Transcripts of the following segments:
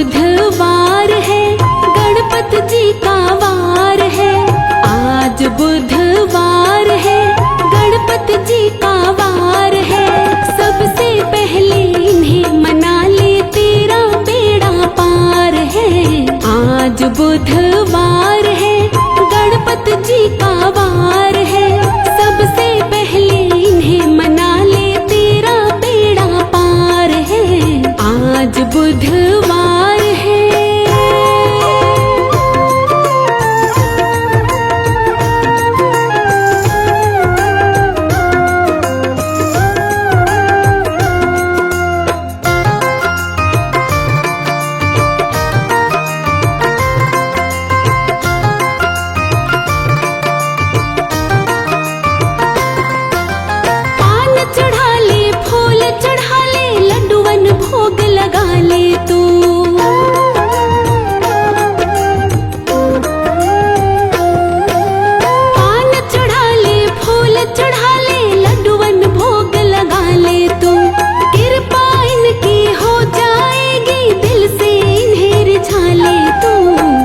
बुधवार है, गणपत जी का वार है। आज बुधवार है, गणपत जी का वार है। सबसे पहले इन्हें मना ले, तेरा बेड़ा पार है। आज बुधवार है, गणपत जी का वार है। सबसे पहले इन्हें मना ले, तेरा बेड़ा पार है। आज बुधवार है।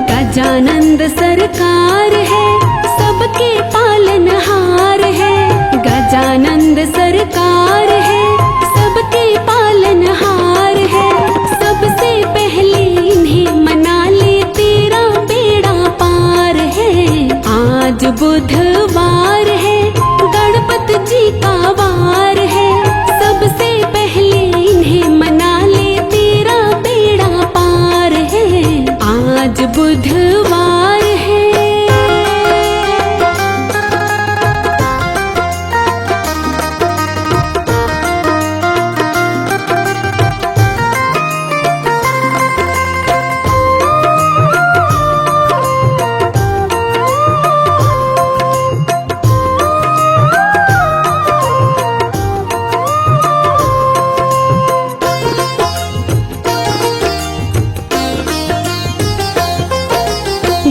गजानंद सरकार है, सबके पालनहार है। गजानंद सरकार है, सबके पालनहार है। सबसे पहले इन्हें मना ले, तेरा बेड़ा पार है। आज बुधवार है, गणपत जी का वार है। सबसे पहले इन्हें मना ले, तेरा बेड़ा पार है। आज बुधवार है।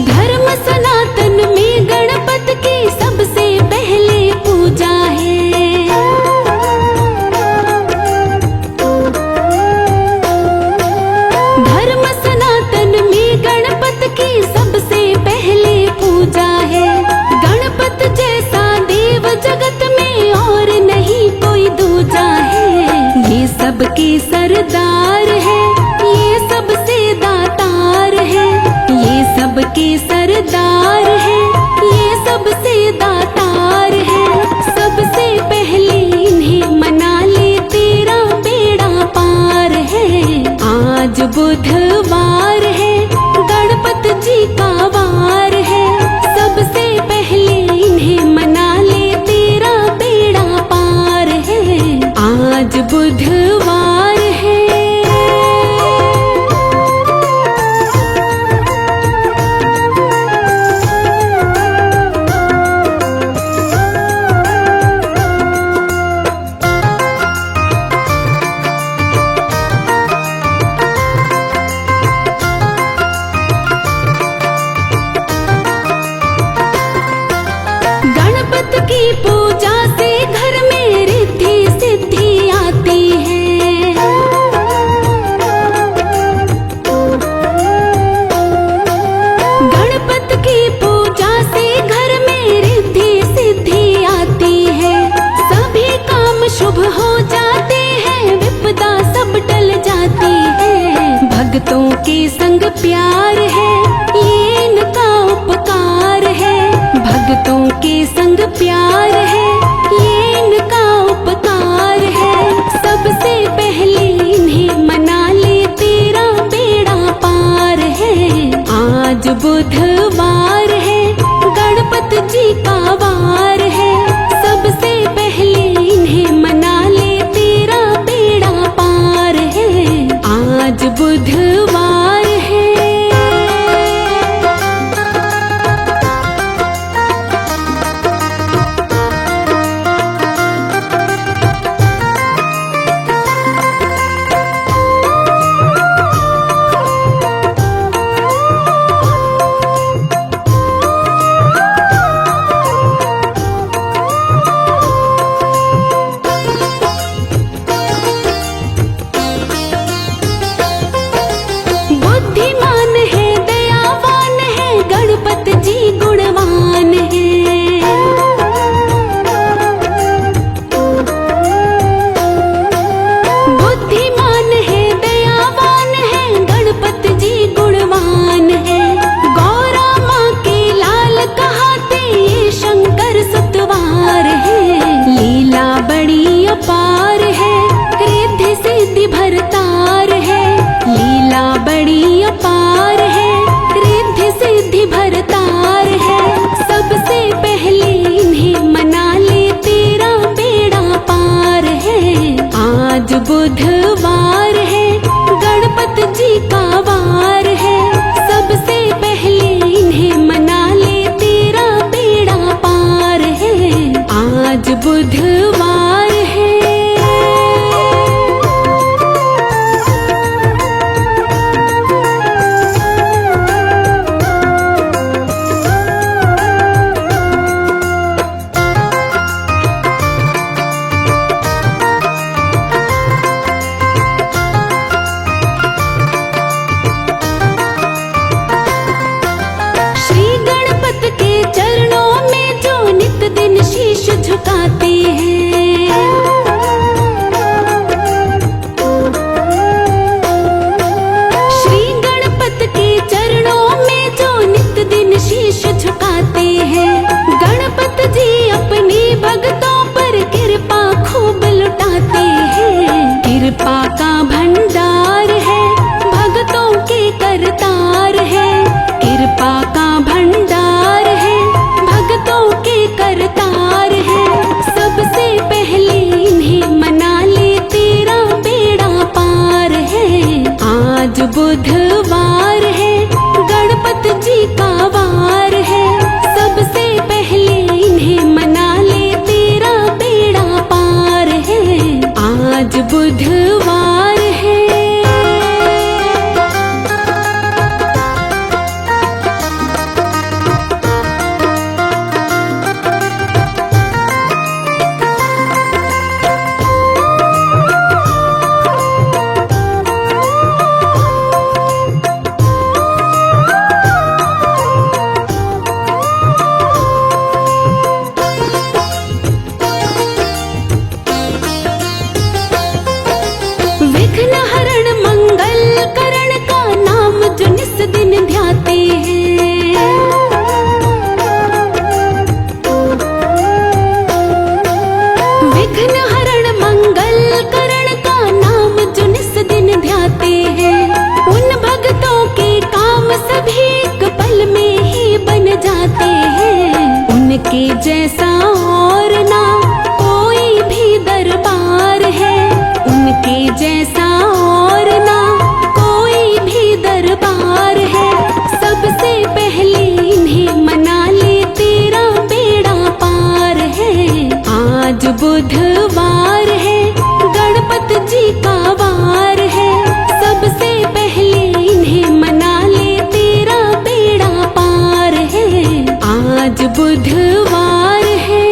धर्म सनातन में गणपत की सबसे पहले पूजा है। धर्म सनातन में गणपत की सबसे पहले पूजा है। गणपत जैसा देव जगत में और नहीं कोई दूजा है। ये सबके सरदार है, ये सबसे दातार है। ये सबके सरदार है, ये सबसे दातार है। सबसे पहले इन्हें मना ले, तेरा बेड़ा पार है। आज बुधवार है, गणपत जी का वार है। सबसे पहले इन्हें मना ले, तेरा बेड़ा पार है। आज बुधवार है। गणपत की पूजा से घर में रिद्धि सिद्धि आती है। गणपत की पूजा से घर में रिद्धि सिद्धि आती है। सभी काम शुभ हो जाते हैं, विपदा सब टल जाती है। भक्तों के संग प्यार है, ये इनका उपकार है। भक्तों के संग प्यार है, ये इनका उपकार है। सबसे पहले इन्हें मना ले, तेरा बेड़ा पार है। आज बुधवार है, गणपत जी का वार है। सबसे पहले इन्हें मना ले, तेरा बेड़ा पार है। आज बुधवार है। बुधवार है, गणपत जी का वार है। सबसे पहले इन्हें मना ले, तेरा बेड़ा पार है। आज बुधवार है। विघ्नहरण मंगल करण का नाम जो निस दिन ध्याते हैं। विघ्नहरण मंगल करण का नाम जो निस दिन ध्याते हैं। उन भक्तों के काम सभी एक पल में ही बन जाते हैं। उनके जैसा और ना कोई भी दरबार है। उनके जैसा और ना कोई भी दरबार है। सबसे पहले इन्हें मना ले, तेरा बेड़ा पार है। आज बुधवार है, गणपत जी का वार है। सबसे पहले इन्हें मना ले, तेरा बेड़ा पार है। आज बुधवार है।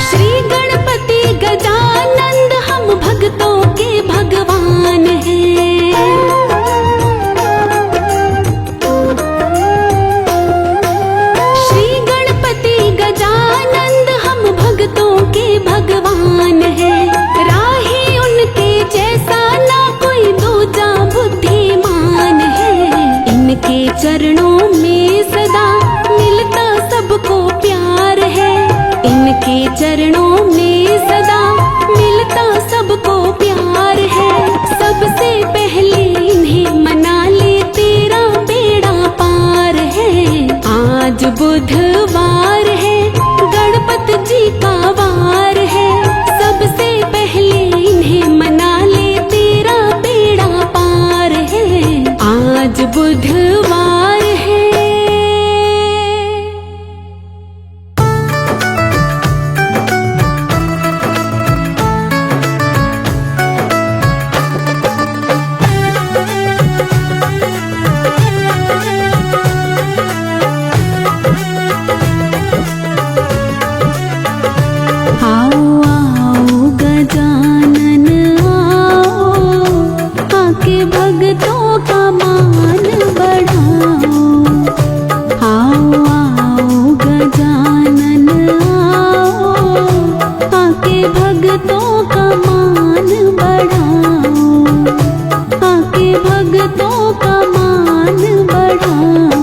श्री गणपति गजानंद हम भक्तों के भगवान हैं। श्री गणपति गजानंद हम भक्तों के भगवान हैं। राही उनके जैसा ना कोई दूजा बुद्धिमान है। इनके चरणों में सदा मिलता सबको प्यार है। इनके चरणों में सदा मिलता सबको प्यार है। सबसे पहले इन्हें मना ले, तेरा बेड़ा पार है। आज बुधवार है, गणपत जी का वार है। सबसे पहले इन्हें मना ले, तेरा बेड़ा पार है। आज बुधवार है। आओ आओ गजानन आओ, आके भक्तों का मान बढ़ाओ। आओ आओ गजानन आओ, आके भक्तों का मान बढ़ाओ। आके भक्तों का मान बढ़ाओ।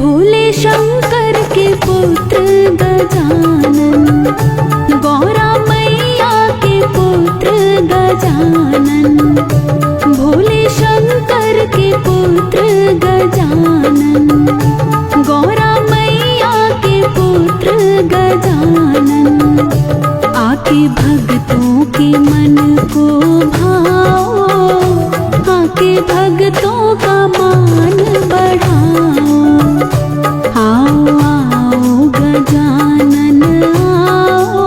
भोले शंकर के पुत्र गजानन, गौरा मैया के पुत्र गजानन। भोले शंकर के पुत्र गजानन, गौरा मैया के पुत्र गजानन। आके भक्तों के मन को भाओ। आके भक्तों का मान बढ़ाओ। आओ आओ गजानन आओ,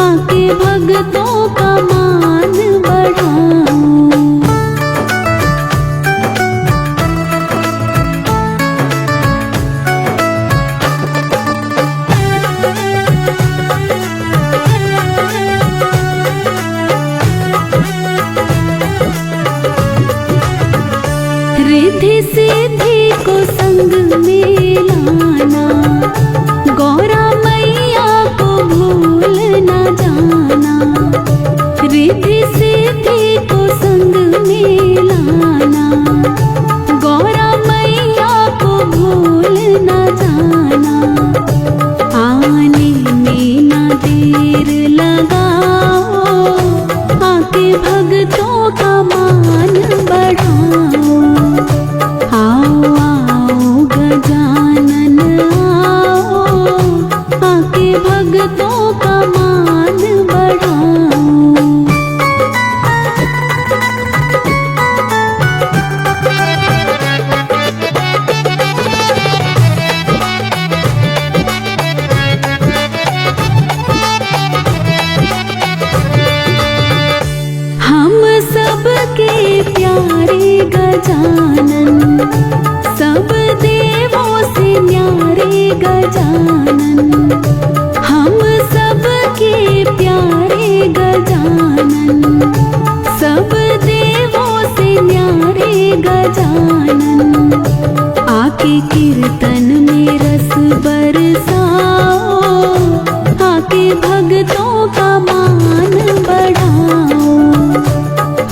आके भक्तों का मान बढ़ाओ। रिद्धि सिद्धि को संग में लाना। गजानन, सब देवों से न्यारे गजानन, हम सबके प्यारे गजानन, सब देवों से न्यारे गजानन। आके कीर्तन में रस बरसाओ, आके भक्तों का मान बढ़ाओ।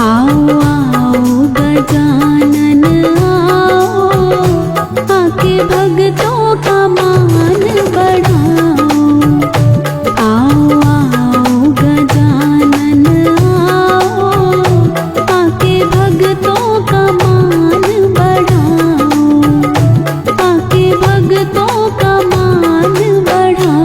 आओ आओ गजानन आओ, आके भक्तों का मान बढ़ाओ। आओ आओ गजानन आओ, आके भक्तों का मान बढ़ाओ, आके भक्तों का मान बढ़ाओ।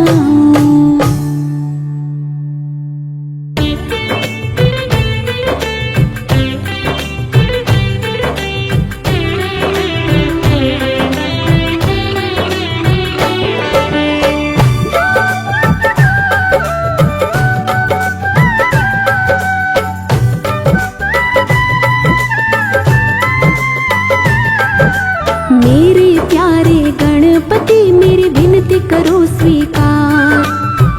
मेरे प्यारे गणपति मेरी विनती करो स्वीकार,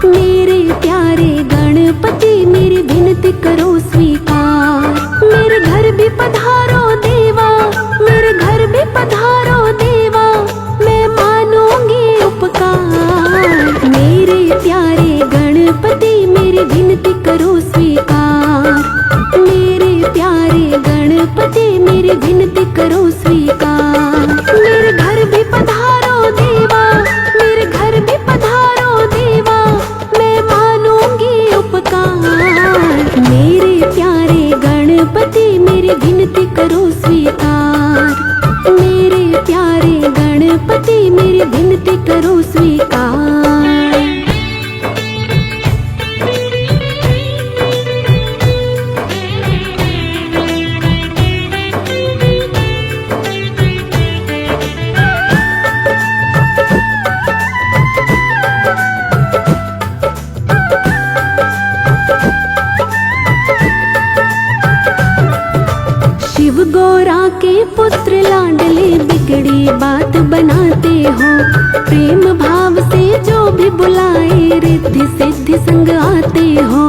मेरे प्यारे गणपति मेरी विनती करो स्वीकार। मेरे घर भी पधारो देवा, मेरे घर भी पधारो देवा, मैं मानूंगी उपकार। मेरे प्यारे गणपति मेरी विनती करो स्वीकार, मेरे प्यारे गणपति मेरी विनती करो स्वीकार। मेरे घर भी पधारो देवा, मेरे घर भी पधारो देवा, मैं मानूंगी उपकार। मेरे प्यारे गणपति मेरी विनती करो स्वीकार, मेरे प्यारे गणपति मेरी विनती करो स्वीकार। शिव गौरा के पुत्र लाडले बिगड़ी बात बनाते हो, प्रेम भाव से जो भी बुलाए रिद्धि सिद्धि संग आते हो।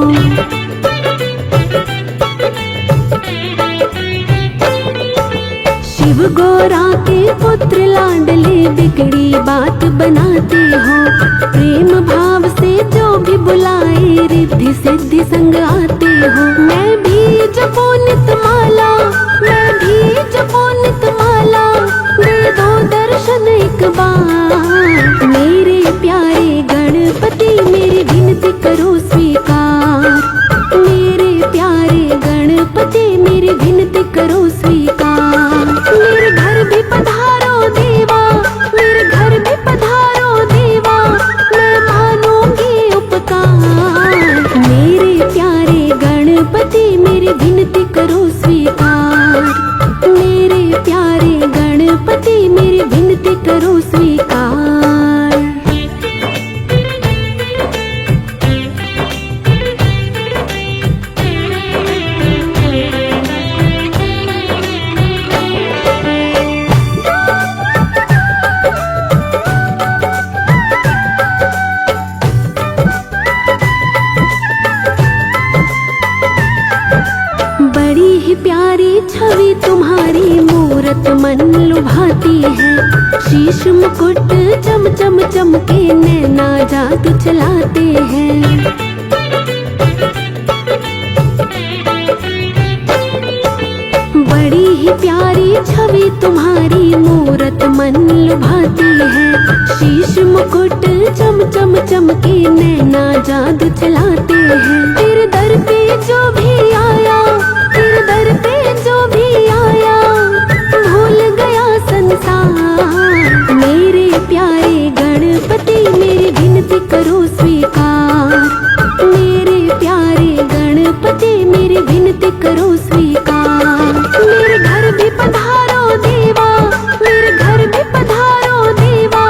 शिव गौरा के पुत्र लाडले बिगड़ी बात बनाते हो, प्रेम भाव से जो भी बुलाए रिद्धि सिद्धि संग आते हो। मैं भी जपो नित माला, मैं भी जपो नित माला, दे दो दर्शन एक बार। मेरे प्यारे गणपति मेरी विनती करो स्वीकार, मेरे प्यारे गणपति मेरी विनती करो स्वीकार। मेरे घर भी पधारो देवा, मेरे घर भी पधारो देवा, मैं मानूंगी उपकार। मेरे प्यारे गणपति मेरी विनती करो स्वीकार, मेरे प्यारे गणपति मेरी विनती करो स्वीकार। बड़ी ही प्यारी छवि तुम्हारी मूरत मन लुभाती है, शीश मुकुट चम चम चमके नैना जादू चलाते हैं। बड़ी ही प्यारी छवि तुम्हारी मूरत मन लुभाती है, शीश मुकुट चम चम चमके नैना जादू चलाते हैं। तेरे दर पे जो भी आया, तेरे दर पे जो भी आया, भूल गया संसार। मेरे प्यारे गणपति मेरी विनती करो स्वीकार, मेरे प्यारे गणपति मेरी विनती करो स्वीकार। मेरे घर भी पधारो देवा, मेरे घर भी पधारो देवा,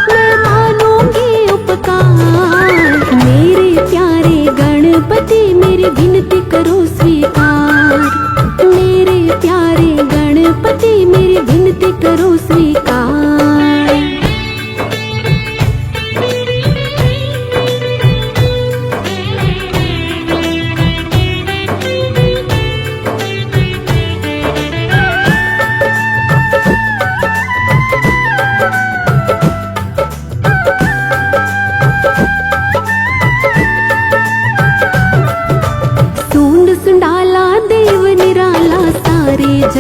मैं मानूंगी उपकार। मेरे प्यारे गणपति मेरी विनती करो स्वीकार, मेरे प्यारे गणपति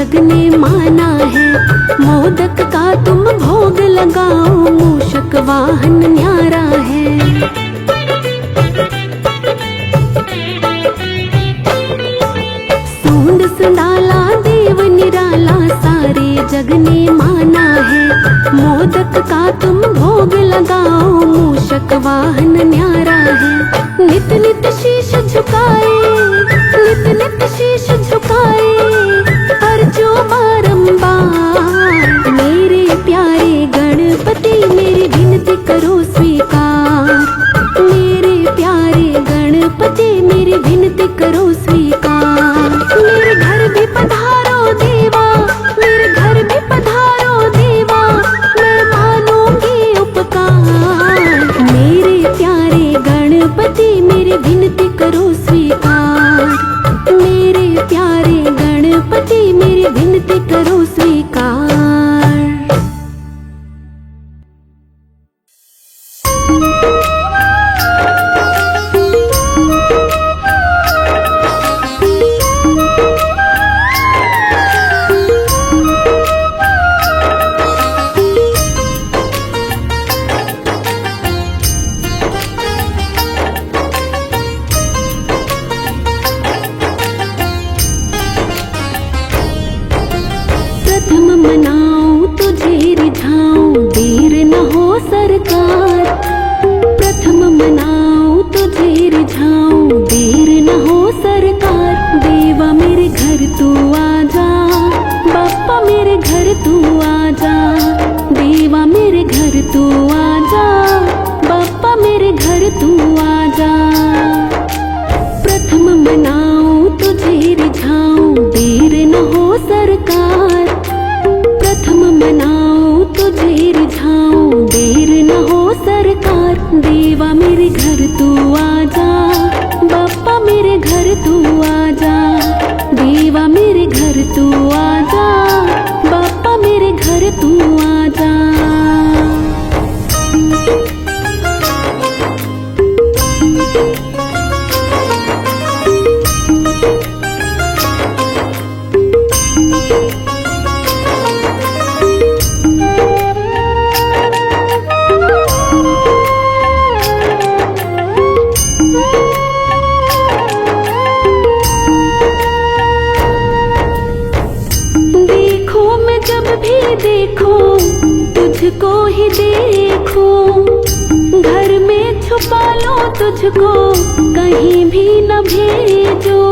जग ने माना है। मोदक का तुम भोग लगाओ, मूषक वाहन न्यारा है। सूंड संडाला देव निराला, सारे जग ने माना है। मोदक का तुम भोग लगाओ, मूषक वाहन न्यारा है। नित नित शीश झुकाए, नित नित शीश झुकाए, पर जो बारंबार। मेरे प्यारे गणपति मेरी विनती करो स्वीकार। मेरे प्यारे गणपति मेरी विनती करो स्वीकार। मेरे घर भी पधारो देवा, मेरे घर भी पधारो देवा, मैं मानूंगी उपकार। मेरे प्यारे गणपति मेरी विनती करो स्वीकार। मेरे प्यारे गणपति मेरी विनती करो स्वीकार। प्रथम मनाऊं तुझे रिझाऊं, देर न हो सरकार। प्रथम मनाऊं तुझे रिझाऊं, देर न हो सरकार। देवा मेरे घर तू आजा, बाप्पा मेरे घर तू आजा। देवा मेरे घर तू आजा, बाप्पा मेरे घर तू आजा। प्रथम मनाऊं तुझे रिझाऊं, देर न हो सरकार। प्रथम मनाऊं तुझे रिझाऊं, देर न हो सरकार। देवा मेरे घर तू आजा, बाप्पा मेरे घर तू आजा। देवा मेरे घर तू आजा, बाप्पा मेरे घर तू आजा। देखो तुझको ही देखो, घर में छुपा लो तुझको, कहीं भी न भेजो।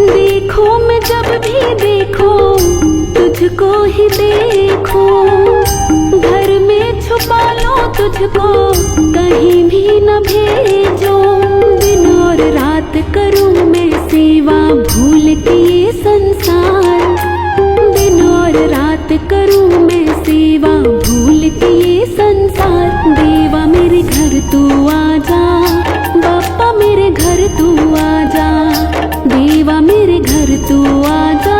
देखो मैं जब भी देखो तुझको ही देखो, घर में छुपा लो तुझको, कहीं भी न भेजो। दिन और रात करूं मैं सेवा, भूल के ये संसार। दिन और रात करूं मैं सेवा, भूल के ये संसार। देवा मेरे घर तू आजा, बाप्पा मेरे घर तू आजा। देवा मेरे घर तू आजा,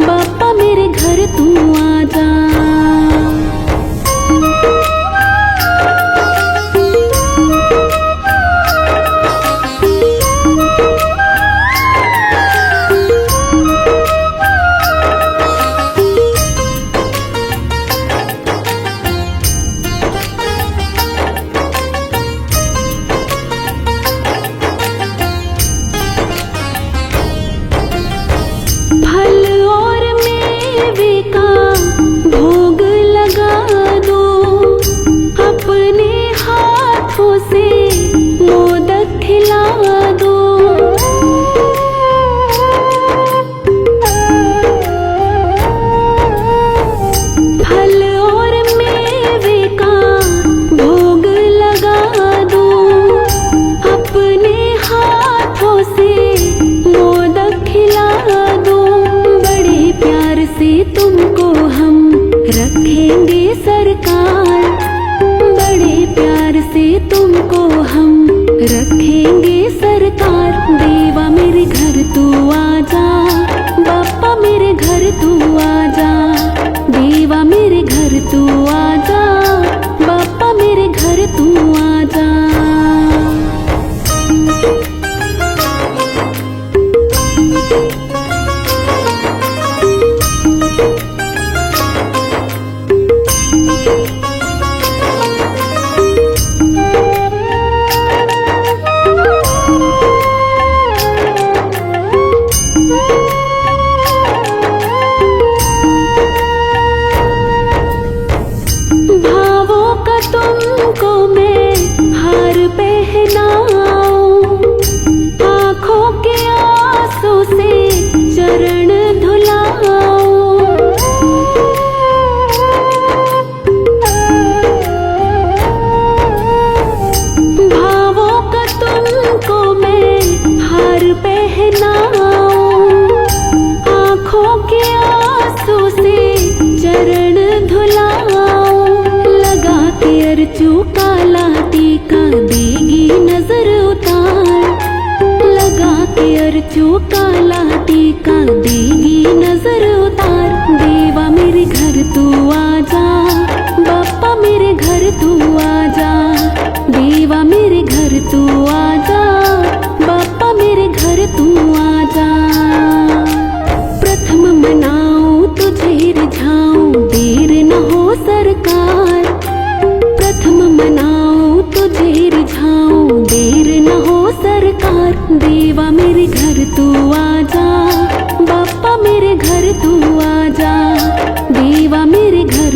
बाप्पा मेरे घर तू आजा।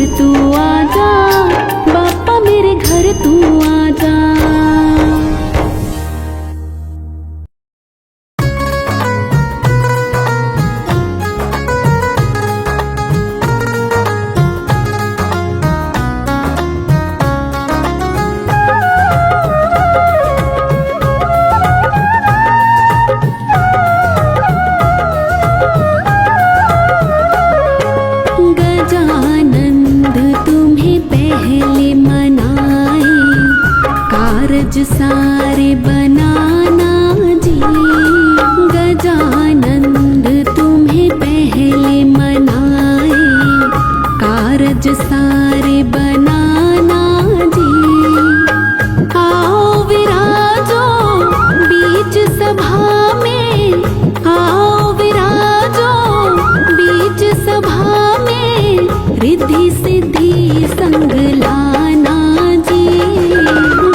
तू आजा, बाप्पा मेरे घर तू आजा। गजानंद तुम्हें पहले मनाए, कारज सारे बनाना जी। गजानंद तुम्हें पहले मनाए, कारज सारे बनाना जी। आओ विराजो बीच सभा में, आओ विराजो बीच सभा में, रिद्धि सिद्धि संग लाना जी।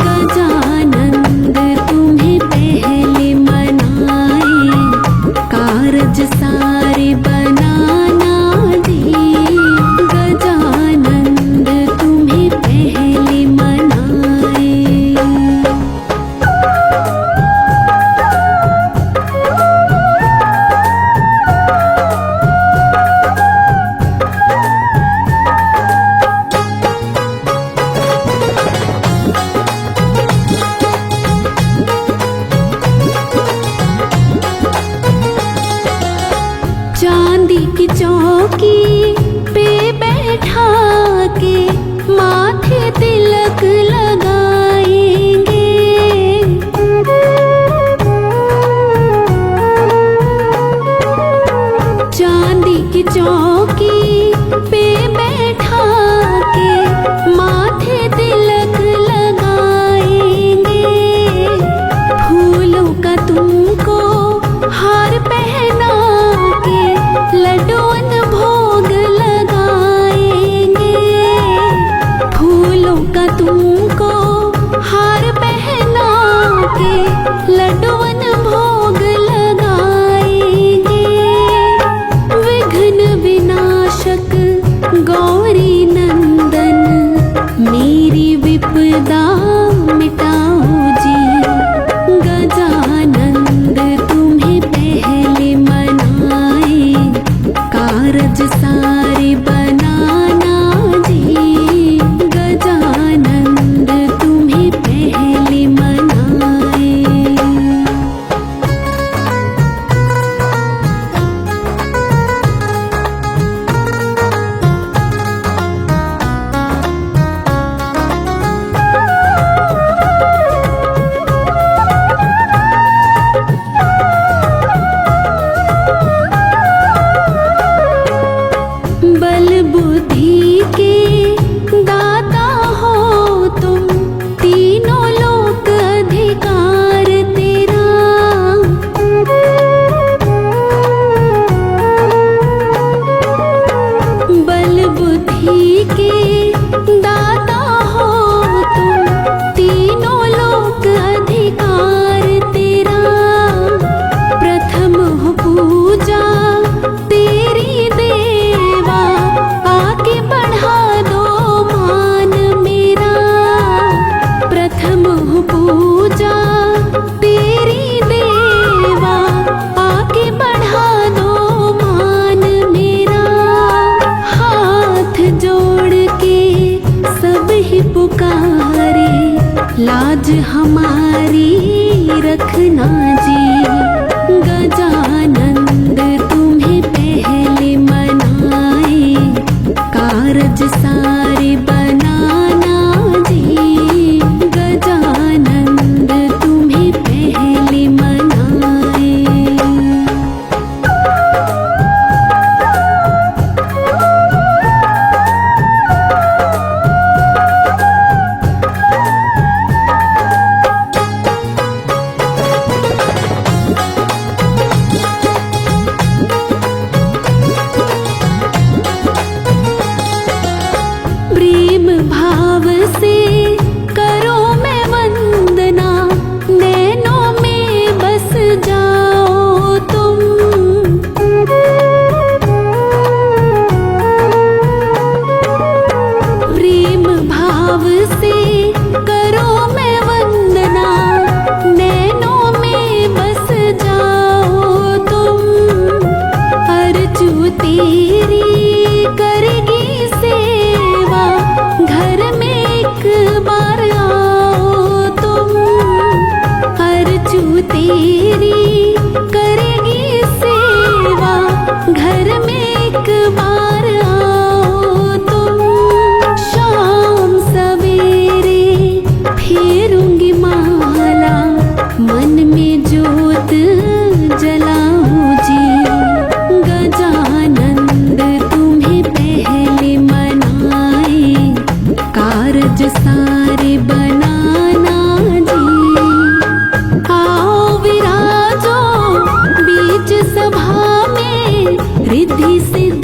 गजानंद तुम्हें पहले मनाए, कारज सारे बनाना जी। गजानंद तुम्हें पहले मनाए। चांदी की चौकी पे बैठा के माथे तिलक लगाएंगे। चांदी की चौकी पे बैठा के माथे तिलक लगाएंगे। फूलों का तुमको हार पहना के लड्डून भोग लगाएंगे। फूलों का तुमको हार पहना के लड्डून भोग लगाएंगे। विघ्न विनाशक गौरी नंदन, मेरी विपदा मिटाओ जी। गजानंद तुम्हें पहले मनाए, कारज सारे बनाना जी। गजानंद तुम्हें पहले मनाए। बल बुद्धि के दाता हो तुम, तीनों लोक अधिकार तेरा। बल बुद्धि के दाता हो तुम, तीनों लोक अधिकार तेरा। प्रथम हो पूजा तेरी देवा, आके बढ़ा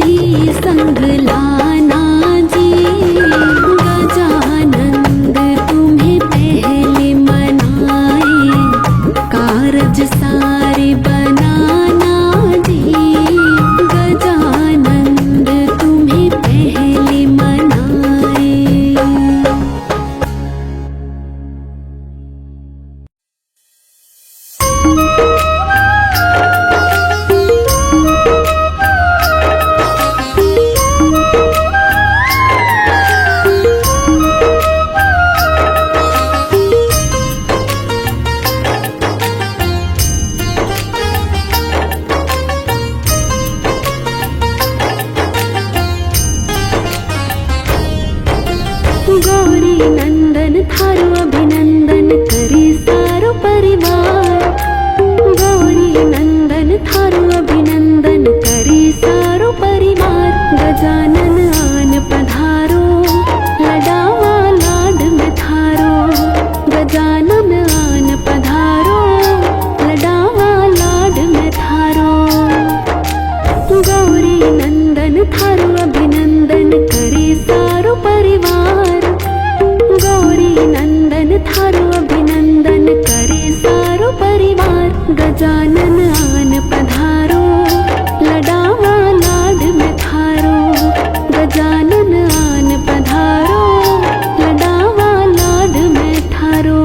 रिद्धि संग लाना जी। गजानंद तुम्हें पहले मनाए, कारज सारे बनाना जी। गजानंद तुम्हें पहले मनाए। गौरी नंदन थारो अभिनंदन करे सारो परिवार। गौरी नंदन थारो अभिनंदन करे सारो परिवार। गजानन आन पधारो, लडावा लाड में थारो। गजानन आन पधारो, लडावा लाड में थारो। गौरी नंदन थारो अभिनंदन करे सारो परिवार। गौरी नंदन थारो अभिनंदन करे सारो परिवार। गजानन आन पधारो, लडावा लाड में थारो। गजानन आन पधारो, लडावा लाड में थारो।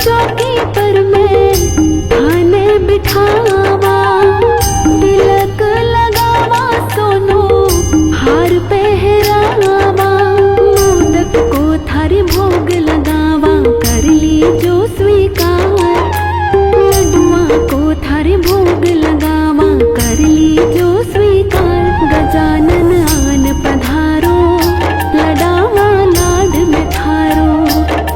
चौकी पर मैं थाने बिठावा, तिलक लगावा सोनो हार पहरावा, मोदक को थारे भोग लगावा, कर ली जो स्वीकार, लड्डुआ को थारे भोग लगावा, कर ली जो स्वीकार। गजानन आन पधारो, लडावा लाड में थारो,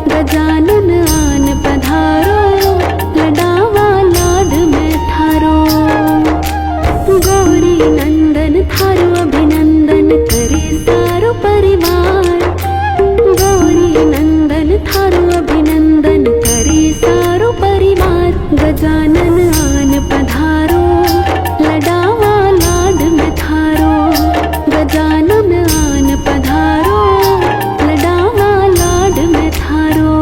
गजानन आन पधारो, लडावा लाड में थारो। गौरी नंदन थारो अभिनंदन करे सारो परिवार, गौरी नंदन थारो अभिनंदन करे सारो परिवार। गजानन आन पधारो, लडावा लाड में थारो, गजानन आन पधारो, लडावा लाड में थारो।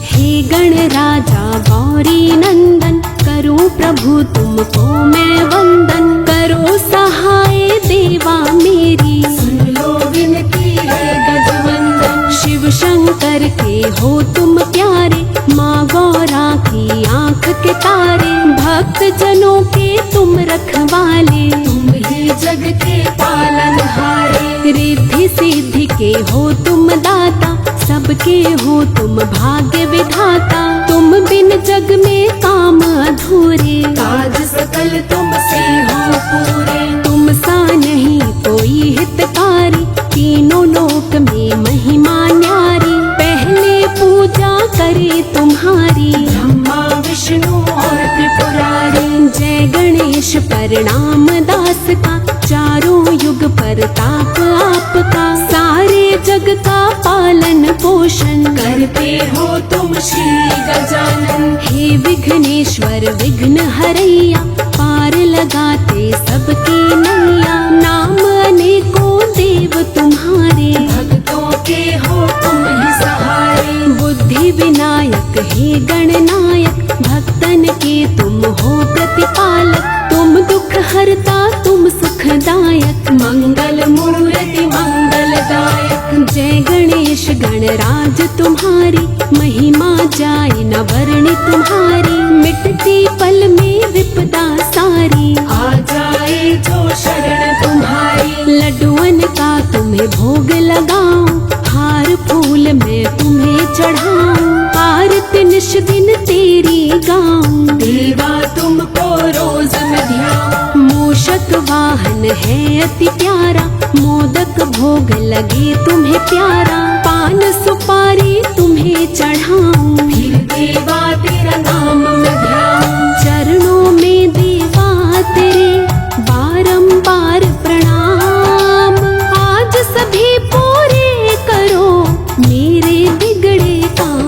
हे गणराजा गौरी नंदन, करूं प्रभु तुमको मैं वंदन, करो सहाय देवा मेरी, सुन लो विनती है गजवंदन। शिव शंकर के हो तुम प्यारे, माँ गौरा की आँख के तारे, भक्त जनों के तुम रखवाले, तुम ही जग के पालनहारे। रिद्धि सिद्धि के हो तुम दाता, सबके हो तुम भाग्य विधाता, तुम बिन जग में काम अधूरे, काज सकल तुमसे हो पूरे। तुम सा नहीं कोई हितकारी, तीनों लोक में महिमा न्यारी, पहले पूजा करे तुम्हारी, ब्रह्मा विष्णु और त्रिपुरारी। जय गणेश प्रणाम दास का, चारों युग परताप आपका, सारे जग का पालन पोषण करते हो तुम श्री गजानन। हे विघ्नेश्वर विघ्न हरैया, पार लगाते सबके नैया, नाम अनेकों देव तुम्हारे, भक्तों के हो तुम ही सहारे। बुद्धि विनायक हे गणनायक, भक्तन के तुम हो प्रतिपालक, तुम दुख हरता तुम सुखदायक, मंगल मूर्ति मंगलदायक। जय गणेश गणराज तुम्हारी, महिमा जाए न वर्णि तुम्हारी, मिटती पल में विपदा सारी, आ जाए जो शरण तुम्हारी। लड्डुअन का तुम्हें भोग लगाऊं, हार फूल मैं तुम्हें चढ़ाऊं, आरती निश दिन तेरी गाऊं, देवा तुमको रोज मैं ध्याऊं। मूषक वाहन है अति प्यारा, मोदक भोग लगे तुम्हें प्यारा, पान सुपारी तुम्हें चढ़ाऊं, फिर देवा तेरा नाम मैं ध्याऊं। चरणों में देवा तेरे बारंबार प्रणाम, आज सभी पूरे करो मेरे बिगड़े काम।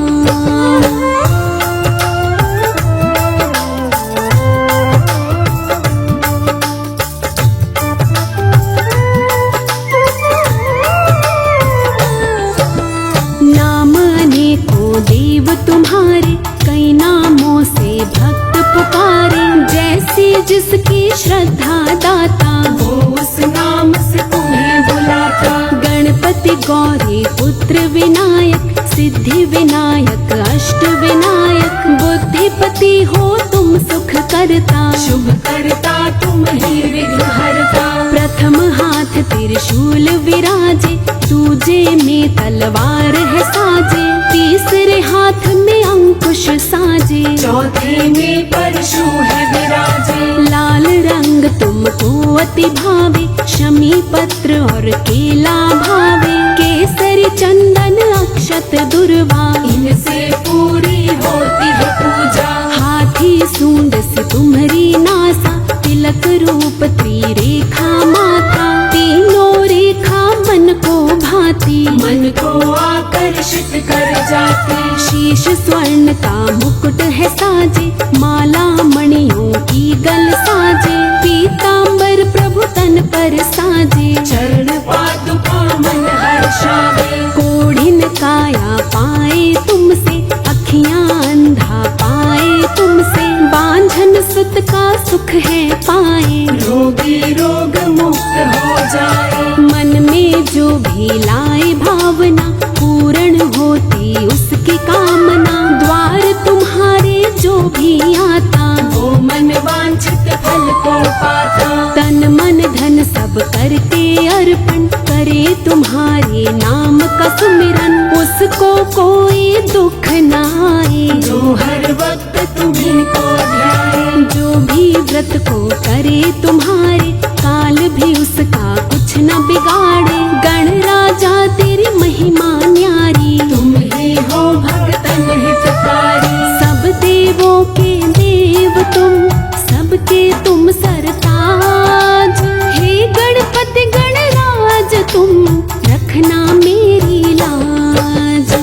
नाम अनेकों देव तुम्हारे, कई नामों से भक्त पुकारे, जैसे जिसकी श्रद्धा दाता, वो उस नाम से तुम्हें बुलाता। गणपति गौरी पुत्र विनायक, सिद्धि विनायक अष्ट विनायक, बुद्धिपति हो तुम सुख करता, शुभ करता तुम ही विघ्न हरता। प्रथम हाथ त्रिशूल विराजे, दूजे में तलवार है साजे, तीसरे हाथ में अंकुश साजे, चौथे में परशु है विराजे। लाल रंग तुमको अति भावे, शमी पत्र और केला भावे, केसरी चंदन अक्षत दुर्वा, इनसे पूरी होती है पूजा। हाथी सूंड से तुम्हारी नासा, तिलक रूप त्रिरेखा माता, तीनों रेखा मन को भाती, मन को आकर्षित कर जाती। शीश स्वर्ण का मुकुट है साजे, माला मणियों की गल साजे, पीतांबर प्रभु तन पर साजे, चरण पादुका मुक्त हो जाए। मन में जो भी लाए भावना, पूर्ण होती उसकी कामना। द्वार तुम्हारे जो भी आता, वो मन वांछित फल को पाता। तन मन धन सब करके अर्पण, करे तुम्हारे नाम का सुमिरन। उसको कोई दुख न आए, जो हर वक्त तुम्हीं को ध्याए। जो भी व्रत को करे तुम्हारे, काल भी उसका कुछ न बिगाड़े। गण राजा तेरी महिमा न्यारी, तुम ही हो भक्तन हितकारी। सब देवों के देव तुम, सबके तुम सरताज। हे गणपति गणराज तुम, रखना मेरी लाज।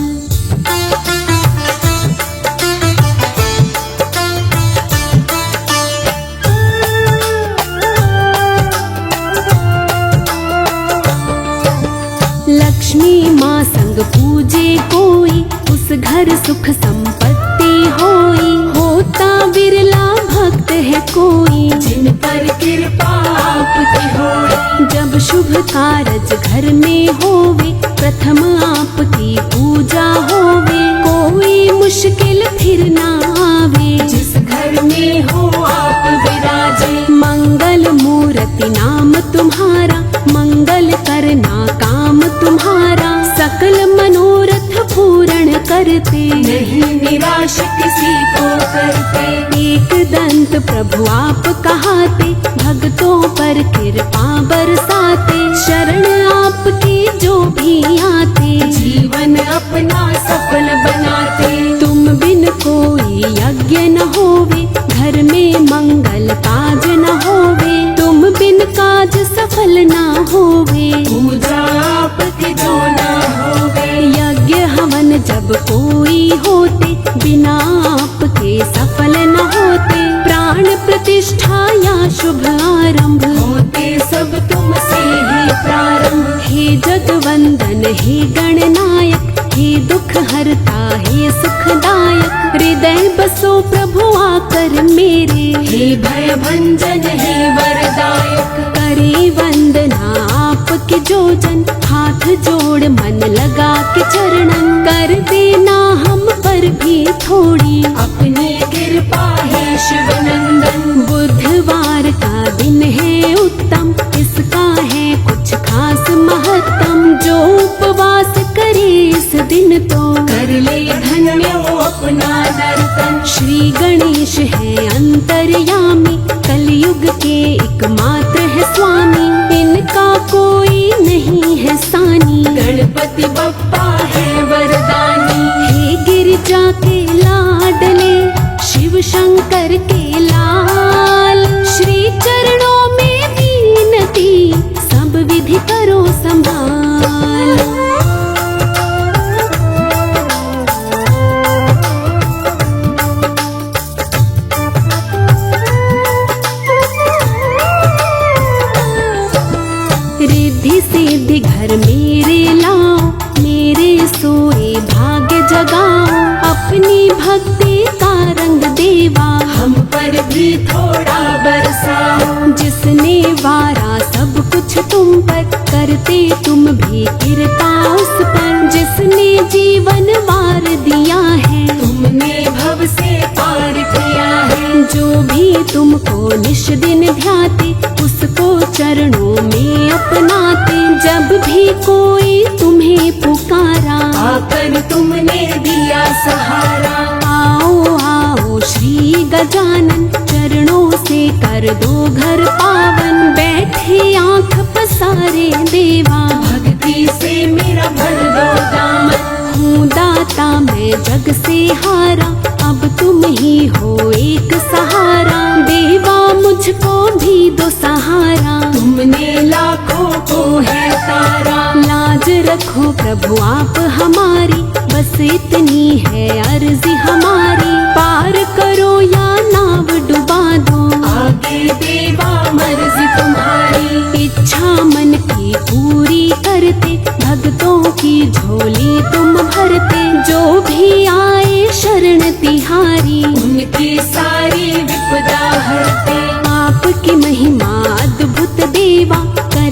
लक्ष्मी माँ संग पूजे कोई, उस घर सुख संपत्ति होई। होता बिरला भक्त है कोई, जिन पर कृपा आपकी होए। जब शुभ कारज घर में होवे, प्रथम आपकी पूजा होवे। कोई मुश्किल फिर ना आवे, जिस घर में हो आप विराजे। मंगल मूर्ति नाम तुम्हारा, मंगल करना काम तुम्हारा। सकल मनोरथ पूर्ण करते, नहीं निराश किसी को करते। एक दंत प्रभु आप कहाते, भक्तों पर कृपा बरसाते। शरण आपकी जो भी आते, जीवन अपना सफल बनाते। तुम बिन कोई यज्ञ न होवे, घर में मंगल काज न होवे। तुम बिन काज सफल न होवे, पूजा आपकी जो ना होवे। यज्ञ हवन जब कोई होते, बिना आपके सफल न होते। प्राण प्रतिष्ठा या शुभ आरंभ, होते सब तुमसे ही प्रारंभ। हे जगवंदन हे गणनायक, हे दुख हरता हे सुखदायक। हृदय बसो प्रभु आकर मेरे, हे भय भंजन हे वरदायक। करे वंदना आपके जो जन, हाथ जोड़ मन लगा के चरणन। कर देना हम पर भी थोड़ी, अपनी कृपा है शिवनंदन। बुधवार का दिन है उत्तम, इसका है कुछ खास महत्तम। जो उपवास करे इस दिन तो, कर ले धन्य वो अपना दर्शन। श्री गणेश है अंतर्यामी, कलयुग के एकमात्र है स्वामी। इनका कोई नहीं है सानी, गणपति बप्पा है वरदानी। हे गिरिजा के लाडले, शिव शंकर के लाल। श्री चरणों में विनती, सब विधि करो संभाल। रिद्धि सिद्धि घर मेरे लाओ, मेरे सोए भाग्य जगाओ। अपनी भक्ति का रंग देवा, हम पर भी थोड़ा बरसाओ। जिसने वारा सब कुछ तुम पर, करते तुम भी कृपा उस पर। जिसने जीवन वार दिया है, तुमने भव से पार किया है। जो भी तुमको निश दिन ध्याते, उसको चरणों में अपनाते। जब भी कोई तुम्हें पुकारा, आकर तुमने दिया सहारा। आओ आओ श्री गजानन, चरणों से कर दो घर पावन। बैठे आंख पसारे देवा, भक्ति से मेरा भर दो दामन। हूँ दाता मैं जग से हारा, अब तुम ही हो एक सहारा। देवा मुझको भी दो सहारा, तुमने लाखों को है तारा। लाज रखो प्रभु आप हमारी, बस इतनी है अर्जी हमारी। पार करो या नाव डुबा दो, आगे देवा मर्जी तुम्हारी। इच्छा मन की पूरी करते, भक्तों की झोली तुम भरते। जो भी आए शरण तिहारी, उनकी सारी विपदा हरते। आपकी महिमा अद्भुत देवा,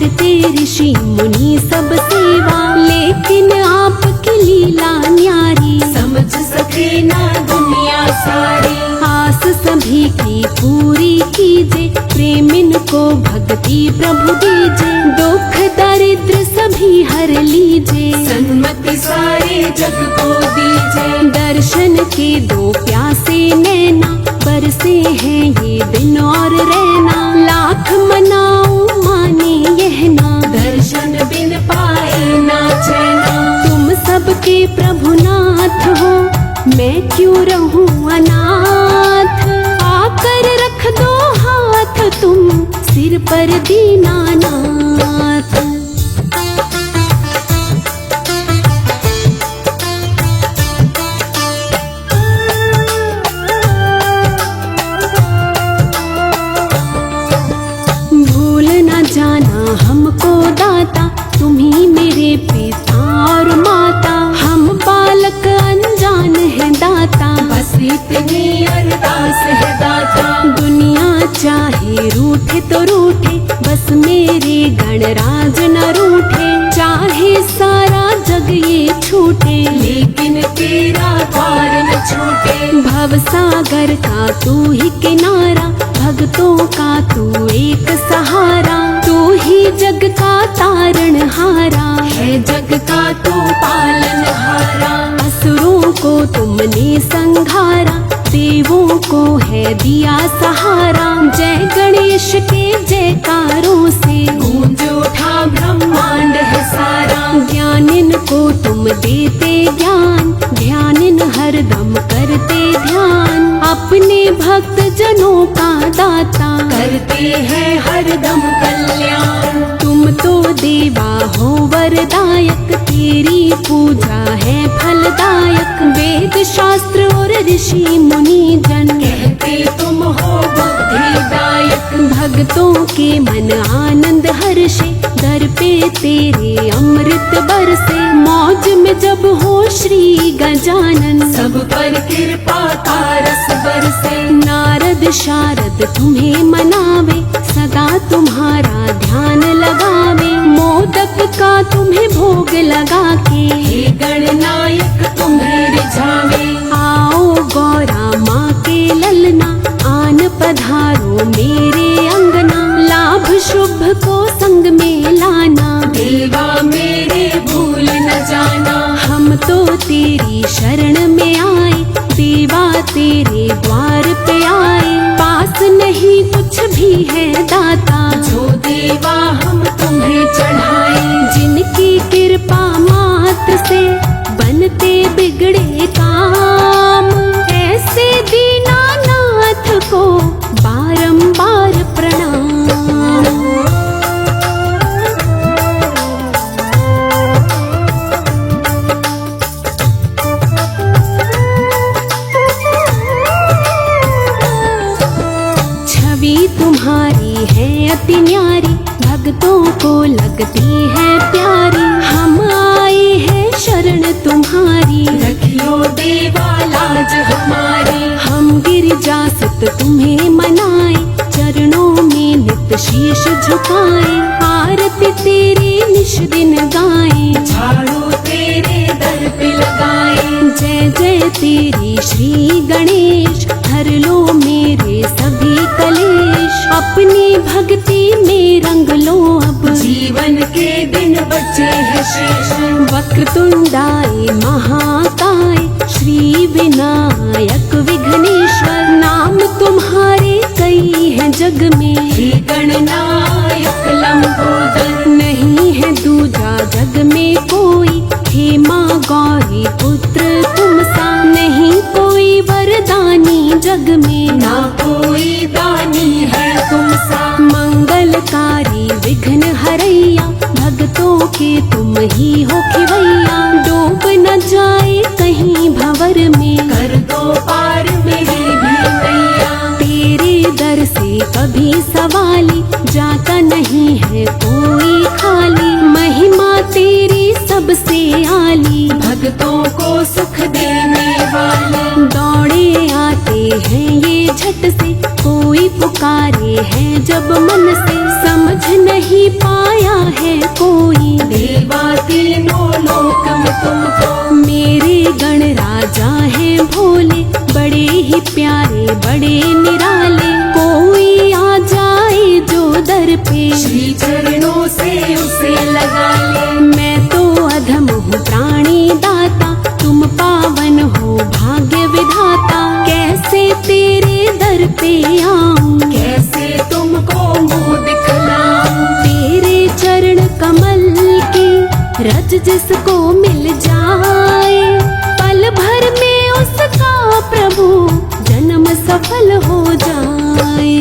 करते ऋषि मुनि सब सेवा, लेकिन आपकी लीला न्यारी, समझ सके ना दुनिया सारी। आस सभी की पूरी कीजे, प्रेम इनको भक्ति प्रभु दीजे, दुख दरिद्र सभी हर लीजे, सन्मति सारे जग को दीजे। दर्शन के दो प्यासे नैना, बरसे हैं ये दिन और रहना, लाख मनाऊं माने यह ना, दर्शन बिन पाए ना चैना। तुम सबके प्रभुनाथ हो, मैं क्यों रहूं अनाथ, आकर रख दो हाथ तुम सिर पर दीनानाथ। भूल न जाना हमको दाता, तुम्ही मेरे पिता और माता, हम बालक अनजान है दाता, बस इतनी अरदास है दाता। दुनिया चाहे रूठे तो रूठे, बस मेरे गणराज न रूठे, चाहे सारा जग ये छूटे, लेकिन तेरा द्वार न छूटे। भव सागर का तू ही किनारा, भक्तों का तू एक सहारा, तू ही जग का तारणहारा, है जग का तू पालनहारा। असुरों को तुमने संघारा, देवों को है दिया सहारा, जय गणेश के जयकारों से गूंज उठा ब्रह्मांड है सारा। ज्ञानिन को तुम देते ज्ञान, ध्यानिन हरदम करते ध्यान, अपने भक्त जनों का दाता, करते हैं हरदम कल्याण। तुम तो देवा हो वरदायक, तेरी पूजा है फलदायक, वेद शास्त्र और ऋषि मुनि जन कहते तुम हो बुद्धिदायक। भक्तों के मन आनंद हर्षे, दर पे तेरे अमृत बरसे, मौज में जब हो श्री गजानन, सब पर कृपा का रस बरसे। नारद शारद तुम्हें मनावे, सदा तुम्हारा ध्यान लगावे, मोदक का तुम्हें भोग लगा के, हे गणनायक तुम्हें रिझावे। आओ गौरा माँ के ललना, आन पधारो मेरे अंगना, लाभ शुभ को संग में लाना, देवा मेरे भूल न जाना। हम तो तेरी शरण में आए, देवा तेरे द्वार पे आए, पास नहीं कुछ भी है दाता, जो देवा हम तुम्हें चढ़ाए। जिनकी कृपा मात्र से बनते बिगड़े काम, ऐसे दीनानाथ को बारंबार प्रणाम। छवि तुम्हारी है अति न्यारी, भक्तों को लगती है प्यारी, हम आए हैं शरण तुम्हारी, रखियो देवा लाज हमारी। हम गिरजा सुत तुम्हें मनाए, चरणों में नित शीश झुकाए, आरती तेरी निश दिन गाए, झाड़ू तेरे दर पे लगाए। जय जय तेरी श्री गणेश, हर लो मेरे सभी कलेश, अपनी भक्ति में रंग लो अब, जीवन के दिन बचे हैं शेष। वक्रतुंडाय महाकाय, श्री विनायक विघ्नेश्वर, नाम तुम्हारे कई हैं जग में, हे गणनायक लंबोदर। नहीं है दूजा जग में कोई, हे माँ गौरी पुत्र तुम सा, नहीं कोई वरदानी जग में, ना कोई दानी है तुम सा। मंगलकारी विघ्न हरैया, भक्तों के तुम ही हो खिवैया, डूब न जाए कहीं भंवर में, कर दो पार मेरी भी नैया। तेरे दर से कभी सवाली, जाता नहीं है कोई खाली, महिमा तेरी सबसे आली, भक्तों को सुख देने वाले। दौड़े आते हैं ये झट से, कोई पुकारे है जब मन से, समझ नहीं पाया है कोई, देवा तीनों लोक में तुमको। मेरे गण राजा हैं भोले, बड़े ही प्यारे बड़े निराले। कोई आ जाए जो दर पे, श्री चरणों से उसे लगा ले। मैं तो अधम हूँ प्राणी दाता, तुम पावन हो भाग्य विधाता। कैसे तेरे दर पे आऊं, कैसे तुमको मुँह दिखलाऊं। तेरे चरण कमल की रज जिसको मिल जाए, पल भर में उसका प्रभु जन्म सफल हो जाए।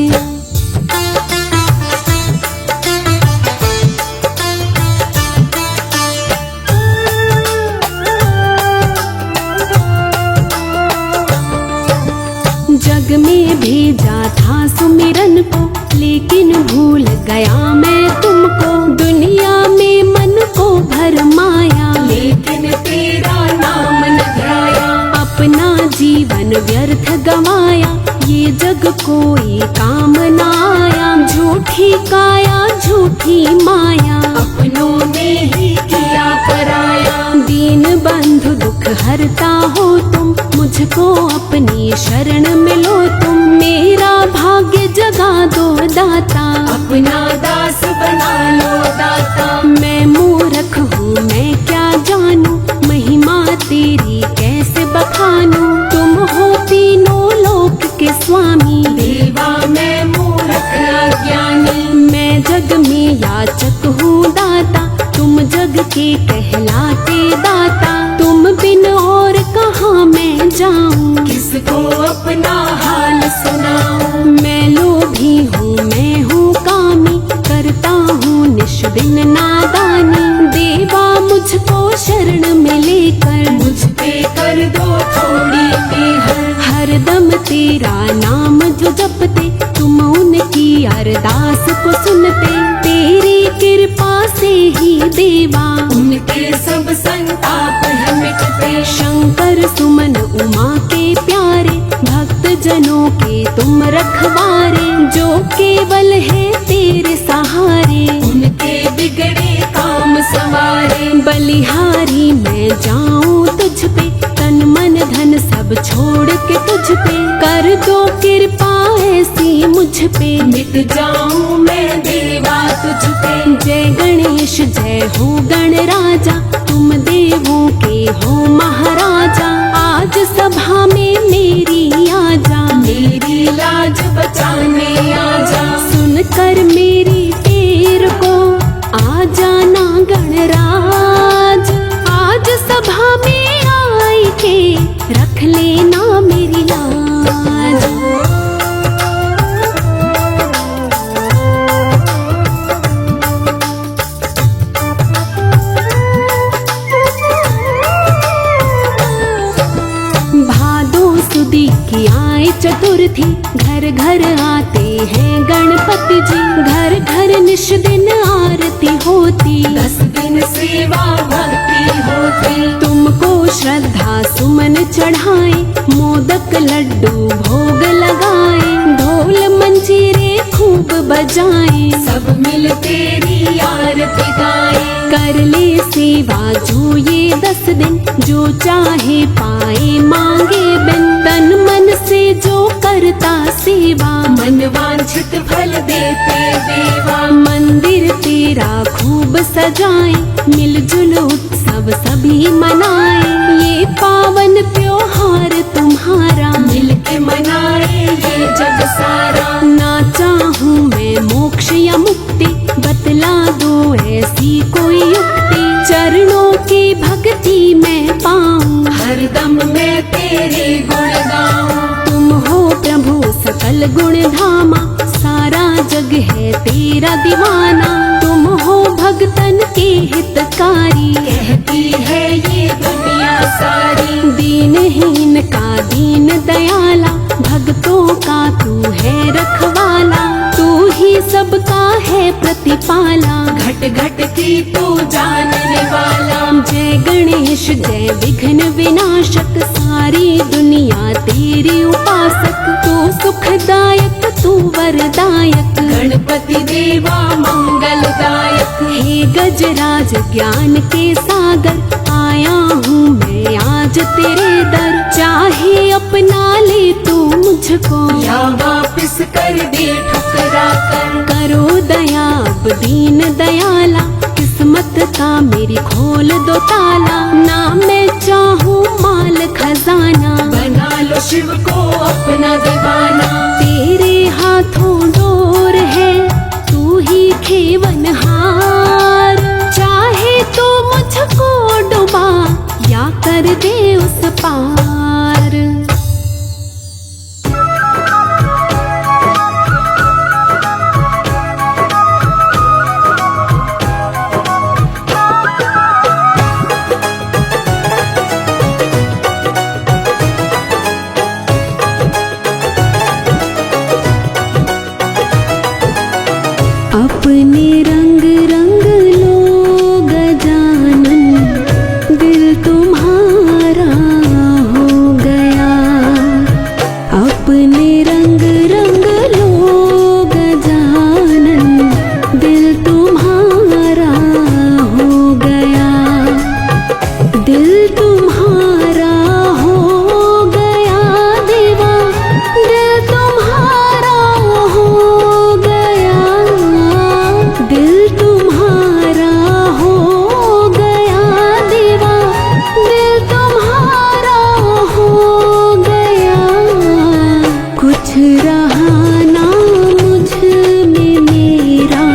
जग में भेजा था सुमिरन को, लेकिन भूल गया मैं तुमको। दुनिया में मन को भरमाया, लेकिन तेरा नाम न ध्याया। अपना जीवन व्यर्थ गवाया, ये जग कोई काम न आया। झूठी काया झूठी माया, अपनों ने ही किया पराया। दीन बंधु दुख हरता हो तुम, मुझको अपनी शरण मिलो तुम। मेरा भाग्य जगा दो दाता, अपना दास बना लो दाता। मैं मूर्ख हूँ मैं क्या जानूं, महिमा तेरी कैसे बखानूं। तुम हो तीनों लोक के स्वामी, देवा मैं मूर्ख अज्ञानी। मैं जग में याचक हूँ दाता, तुम जग के कहलाते दाता। तुम बिन और कहाँ मैं जाऊं, किसको अपना हाल सुनाऊं। मैं लोभी हूँ मैं हूँ कामी, करता हूँ निश दिन नादानी। देवा मुझको शरण में लेकर, मुझ पे कर दो थोड़ी मेहर। हरदम तेरा नाम जो जपते, तुम उनकी अरदास को सुनते। तेरी कृपा से ही देवा, उनके सब संताप है मिटते। शंकर सुमन उमा के प्यारे, भक्त जनों के तुम रखवारे। जो केवल है तेरे सहारे, उनके बिगड़े काम संवारे। बलिहारी मैं जाऊं तुझ पे, तन मन धन सब छोड़ के तुझ पे। कर दो कृपा ऐसी मुझ पे, मिट जाऊं मैं देवा तुझ पे। जय गणेश जय हो गण राजा, तुम देवों के हो महाराजा। आज सभा में मेरी आजा, मेरी लाज बचाने आजा। सुनकर मेरी टेर को आ जाना गणराज। आज सभा में आई के रख लेना मेरी लाज। भादो सुदी की आए चतुर्थी, घर घर आते हैं गणपति जी। घर घर निश दिन आरती होती, 10 दिन सेवा भक्ति होती। तुमको श्रद्धा सुमन चढ़ाए, मोदक लड्डू भोग लगाए। ढोल मंजीरे खूब बजाए, सब मिल तेरी आरती गाए। कर ले सेवा जो ये 10 दिन, जो चाहे पाए मांगे बिन। तन मन से जो करता सेवा, मन वांछित फल देते देवा। मंदिर तेरा खूब सजाए, मिलजुल उत्सव सभी मनाए। ये पावन त्योहार तुम्हारा, मिलके मनाए ये जग सारा। ना चाहूँ मैं मोक्ष या मुक्ति, बतला दो ऐसी कोई युक्ति। चरणों की भक्ति मैं पाऊं, हरदम मैं तेरे गुण गाऊं। तुम हो प्रभु सकल गुण धामा, सारा जग है तेरा दीवाना। तुम हो भगतन के हितकारी, कहती है ये दुनिया सारी। दीनहीन का दीन दयाला, भक्तों का तू है रखवाला। तू ही सबका है प्रतिपाला, घट घट की तू जानने वाला। जय गणेश जय विघ्न विनाशक, सारी दुनिया तेरी उपासक। तू सुखदायक तू वरदायक, गणपति देवा मंगलदायक। हे गजराज ज्ञान के सागर, आया हूँ मैं आज तेरे दर। चाहे अपना ले तू मुझको, या वापिस कर दे ठुकरा कर। करो दया अब दीन दयाला, किस्मत का मेरी खोल दो ताला। ना मैं चाहूँ माल खजाना, बना लो शिव को अपना दीवाना। तेरे हाथों डोर है, तू ही खेवनहार। चाहे तो मुझको डुबा या कर दे उस पार। अपने रंग रंग लो गजानन, दिल तुम्हारा हो गया। अपने रंग रंग लो गजानन, दिल तुम्हारा हो गया। दिल तुम्हारा हो गया देवा, दिल तुम्हारा हो गया। दिल तुम्हारा हो गया देवा, दिल तुम्हारा हो गया। कुछ रहा ना मुझ में मेरा,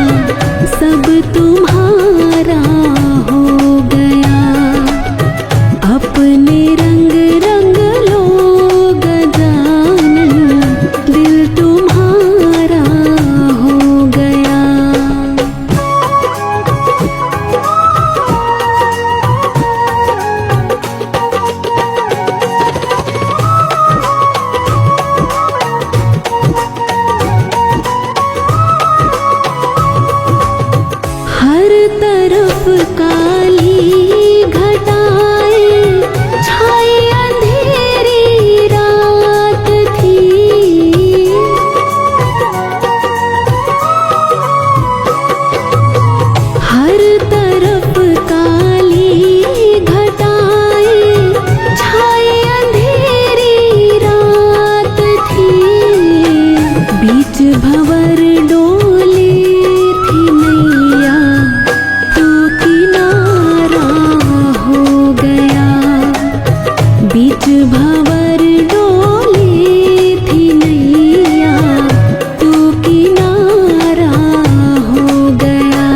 सब तुम्हारा हो गया। अपने रंग रंग लो गजानन, दिल तुम्हारा हो गया। हर तरफ काली घटाएं छाई, अंधेरी रात थी। हर तरफ काली घटाएं छाई, अंधेरी रात थी। बीच भंवर डोली थी नैया, तू किनारा हो गया। बीच भंवर डोली थी नैया, तू किनारा हो गया।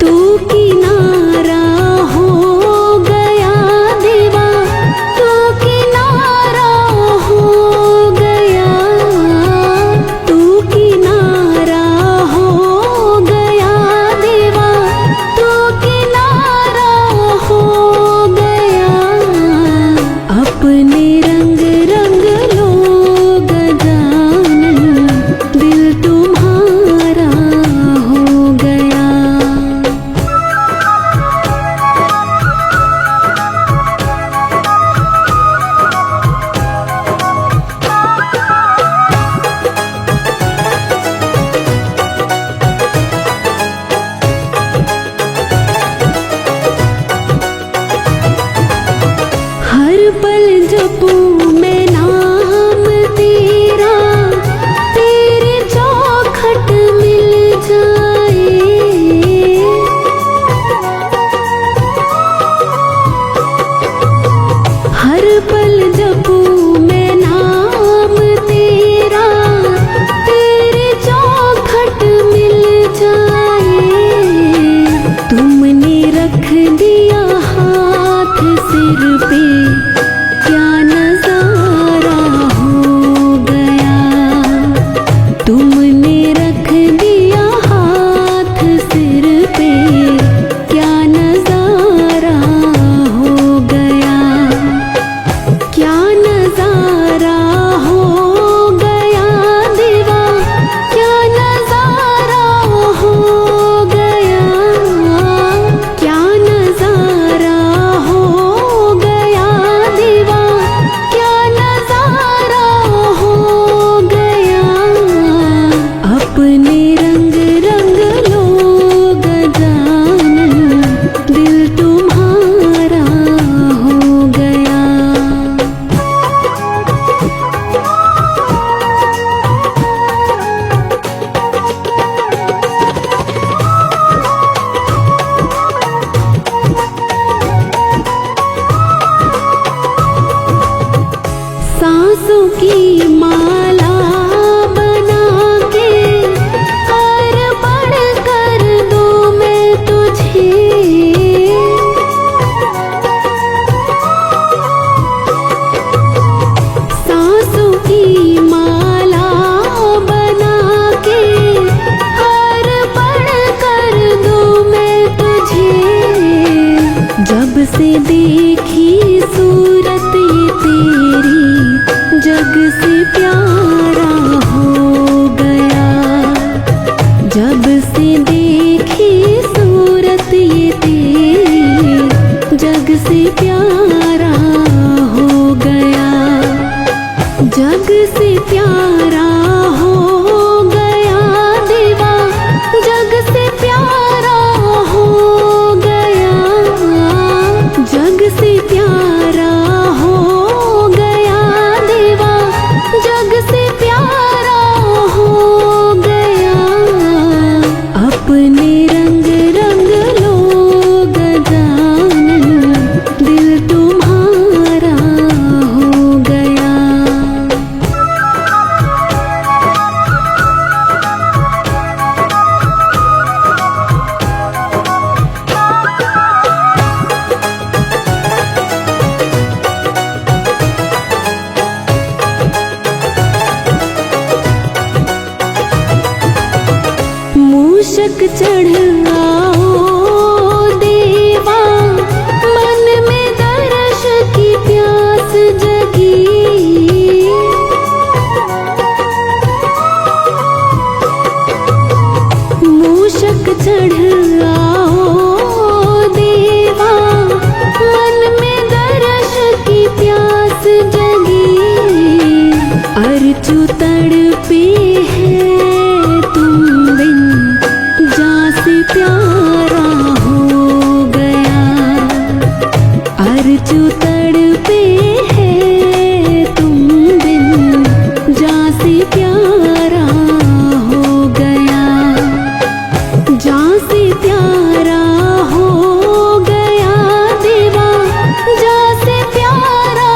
तू किनारा हो गया देवा, तू किनारा हो गया। तू किनारा हो गया देवा, तू किनारा हो गया। अपने रंग रंग लो गजानन, दिल तुम्हारा हो गया। हर पल जपूं मैं नाम तेरा, तेरे चौखट मिल जाए। हर पल जपूं मैं नाम तेरा, तेरे चौखट मिल जाए। तुमने रख दिया हाथ सिर पे, क्या नजारा हो गया। तुमने रख दिया हाथ सिर पे, क्या नजारा हो गया। क्या नजारा हो गया देवा, क्या नजारा हो गया। क्या नजारा हो गया से देखी सूरत ये तेरी, जग से प्यारा हो गया। जब से देखी सूरत ये तेरी, जग से प्यारा हो गया। जग से प्यारा हो गया देवा, जग से प्यारा हो गया। जग से प्यारा हो गया देवा, जग से प्यारा हो गया। अपने रंग रंग लो गजानन, दिल तुम्हारा हो गया। मूषक चढ़ आओ देवा, मन में दर्श की प्यास जगी। मूषक चढ़ आओ देवा, मन में दर्श की प्यास जगी। अर्चु तड़पे है तुम बिन, जासे प्यारा हो गया। अर्चु तड़पे है तुम बिन, जासे प्यारा हो गया। जासे प्यारा हो गया देवा, जासे प्यारा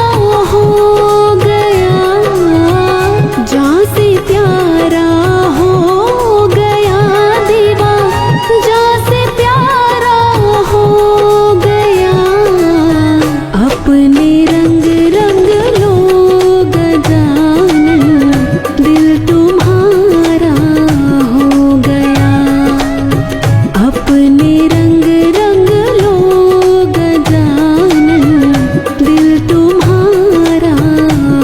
हो गया। जासे प्यारा हो गया देवा, जासे प्यारा हो गया। अपने रंग रंग लो गजानन, दिल तुम्हारा हो गया। अपने रंग रंग लो गजानन, दिल तुम्हारा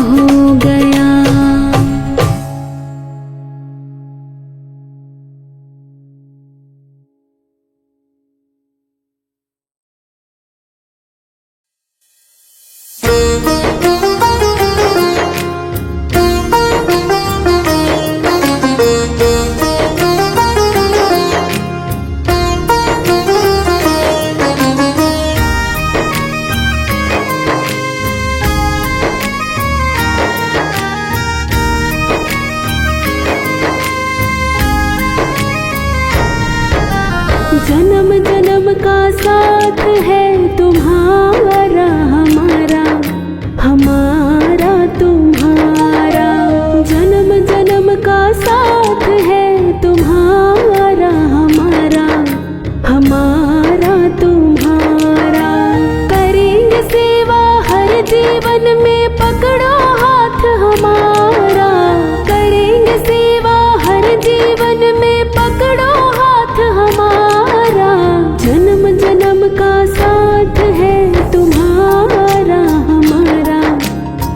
हो गया। जन्म जन्म का साथ है तुम्हारा हमारा, हमारा तुम्हारा। जन्म जन्म का साथ है तुम्हारा हमारा, हमारा तुम्हारा। करेंगे सेवा हर जीवन में, पकड़ो हाथ हमारा। करेंगे सेवा हर जीवन में, पकड़ो हाथ हमारा। जन्म जन्म का साथ है तुम्हारा हमारा,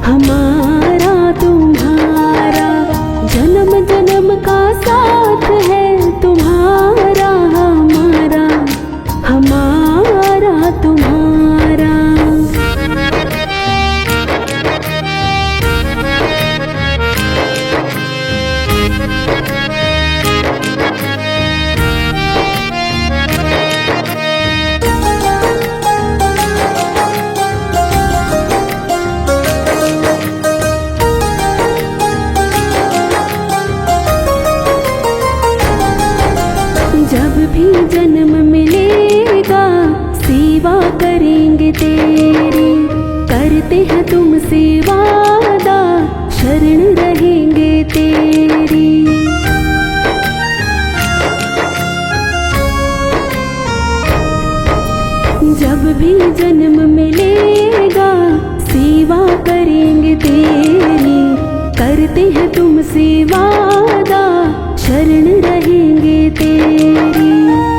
हमारा तुम्हारा। जन्म जन्म का साथ है तुम्हारा हमारा, हमारा तुम्हारा। जब भी जन्म मिलेगा, सेवा करेंगे तेरी। करते हैं तुमसे वादा, शरण रहेंगे तेरी। जब भी जन्म मिलेगा, सेवा करेंगे तेरी। करते हैं तुमसे वादा, शरण रहेंगे तेरी।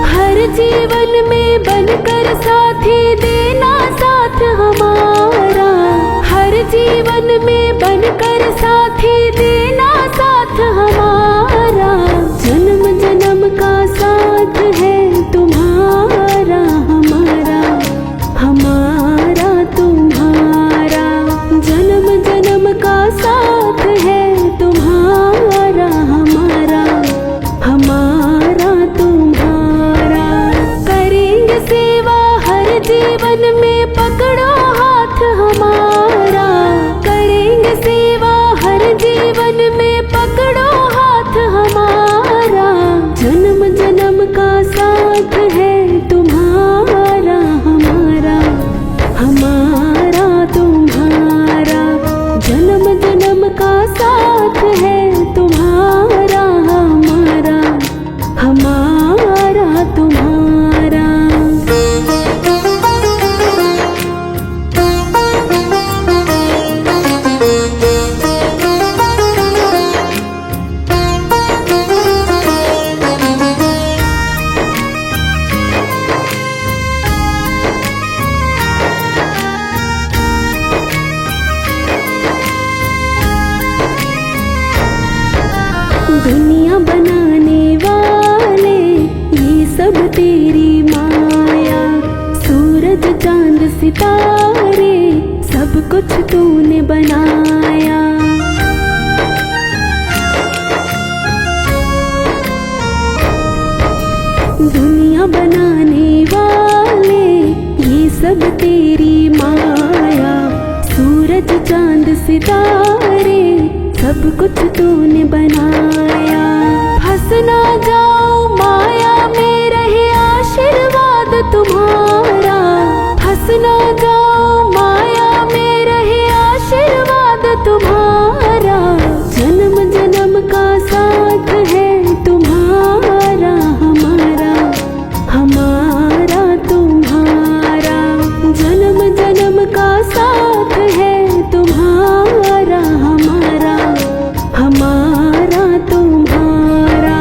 हर जीवन में बनकर साथी देना बनकर साथी देना साथ हमारा। जन्म जन्म का साथ है तुम्हारा हमारा, हमारा तुम्हारा। जन्म जन्म का साथ है तुम्हारा हमारा, हमारा तुम्हारा। करेंगे सेवा हर जीवन में, पकड़ो हाथ हमारा। करेंगे सेवा हर जीवन में, पकड़ो हाथ हमारा। जन्म जन्म का साथ है तुम्हारा हमारा, हमारा तुम्हारा। जन्म जन्म का साथ है तुम्हारा हमारा, हमारा तुम्हारा। दुनिया बनाने वाले ये सब तेरी माया। सूरज चांद सितारे सब कुछ तूने बनाया। दुनिया बनाने वाले ये सब तेरी माया। सूरज चांद सितारे सब कुछ तूने बनाया। फंस ना जाऊं माया में, रहे आशीर्वाद तुम्हारा। फंस ना जाऊं माया में, रहे आशीर्वाद तुम्हारा। जन्म जन्म का साथ है तुम्हारा हमारा, हमारा तुम्हारा। जन्म जन्म का साथ है तुम्हारा हमारा, हमारा तुम्हारा।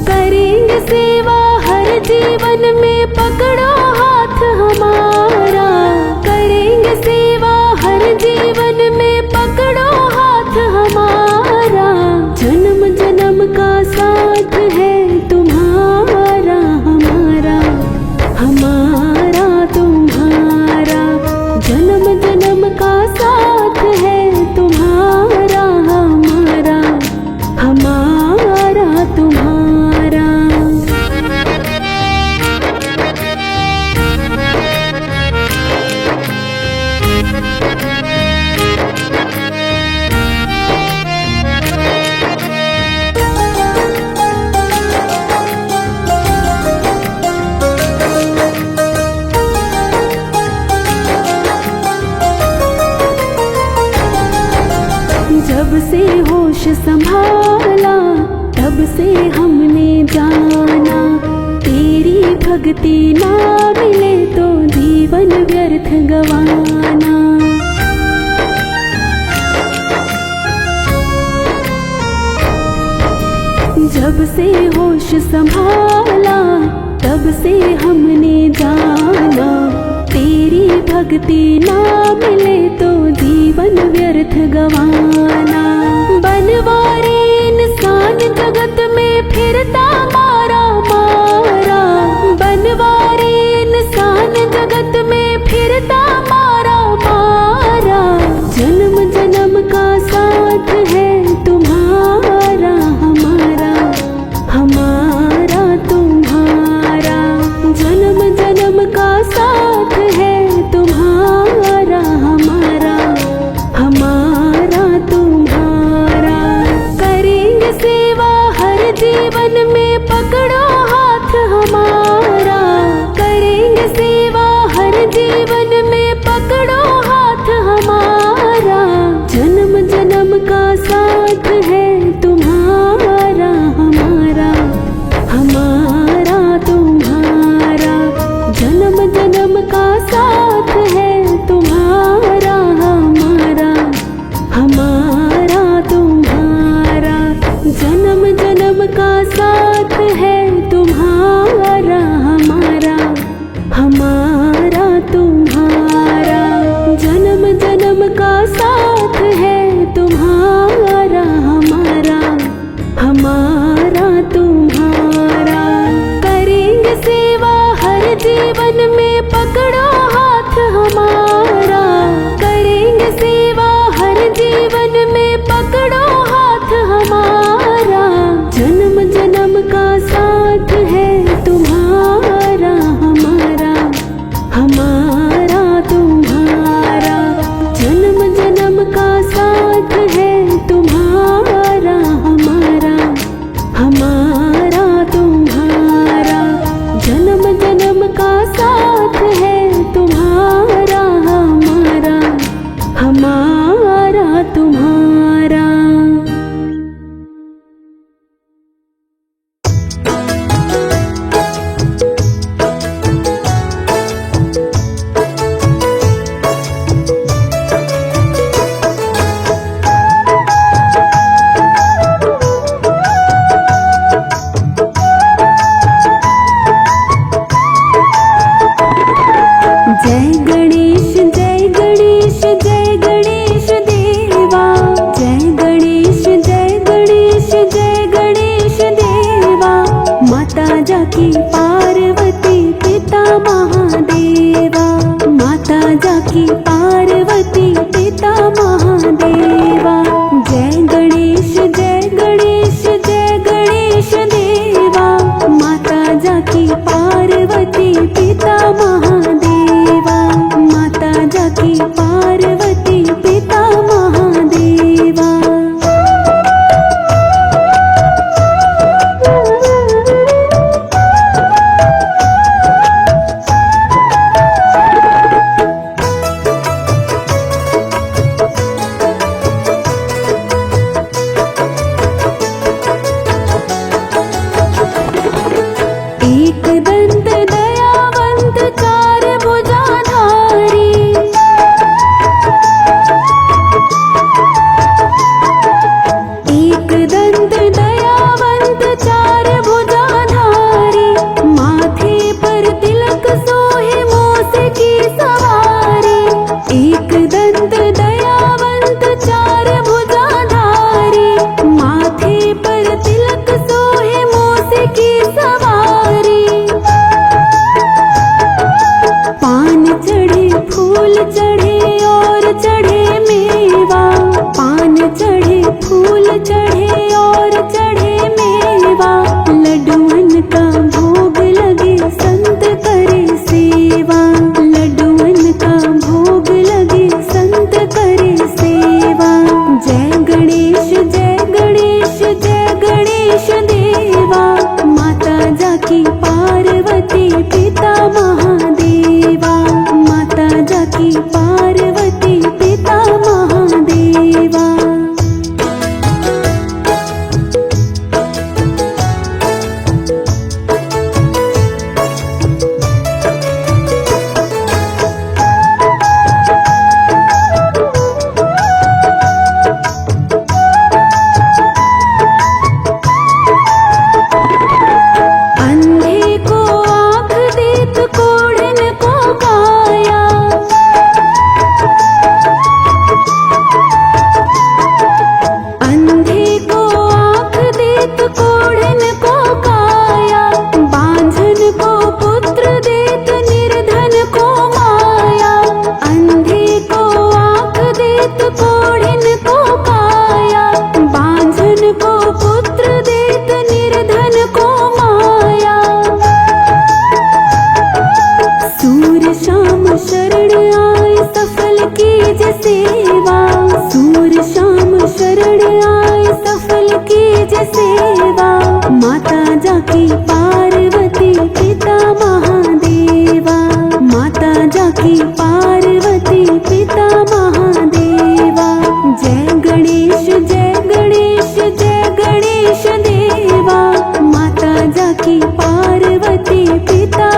करेंगे सेवा हर जीवन में, पकड़ो हाथ हमारा। करेंगे सेवा हर जीवन में, पकड़ो हाथ हमारा। जन्म जन्म का साथ है तुम्हारा हमारा, हमारा तुम्हारा। जन्म जन्म का साथ है तुम्हारा हमारा, हमारा तुम्हारा। जब से होश संभाला तब से हमने जाना, तेरी भक्ति ना मिले तो जीवन व्यर्थ गवाना। जब से होश संभाला तब से हमने जाना, तेरी भक्ति ना मिले तो जीवन व्यर्थ गवाना। बनवारी इंसान जगत में फिरता मारा मारा। बनवारी इंसान जगत में फिरता मारा मारा। जन्म जन्म का साथ है तुम्हारा हमारा, हमारा तुम्हारा। जन्म जन्म का साथ है तुम्हारा हमारा, हमारा तुम्हारा। करेंगे सेवा हर जीवन में, जाकी पार्वती पिता महादेवा। जय गणेश जय गणेश जय गणेश देवा, माता जाकी पार्वती पिता महादेवा, माता जाकी पार्वती पिता महादेवा। एक दंत दयावंत चार भुजाधारी, एक दंत दयावंत चार भुजाधारी, माथे पर तिलक सोहे मूस की सवारी। एक दंत दयावंत चार भुजाधारी, माथे पर तिलक सोहे मूस की सवारी। पान चढ़े फूल चढ़े और चढ़े मेवा, पान चढ़े फूल चढ़े और चढ़े मेवा। लड्डुअन का भोग लगे संत करे सेवा, लड्डुअन का भोग लगे संत करे सेवा। जय गणेश जय गणेश जय गणेश देवा, माता जाकी पार्वती पिता महादेवा, माता जाकी पार्वती पिता महादेवा। अंधे को आँख देत कोढ़न को काया, अंधे को आँख देत कोढ़न को काया। बांझन को पुत्र देत निर्धन को माया, अंधे को आँख देत कोढ़न को काया। बांझन को पुत्र देत निर्धन को माया। सूर शाम शरण आए सफल कीज सेवा, सूर शाम शरण आए सफल कीज सेवा। माता जाकी पार्वती पिता महादेवा, माता जाकी पार्वती पिता महादेवा। जय गणेश जय गणेश जय गणेश देवा, माता जाकी पार्वती पिता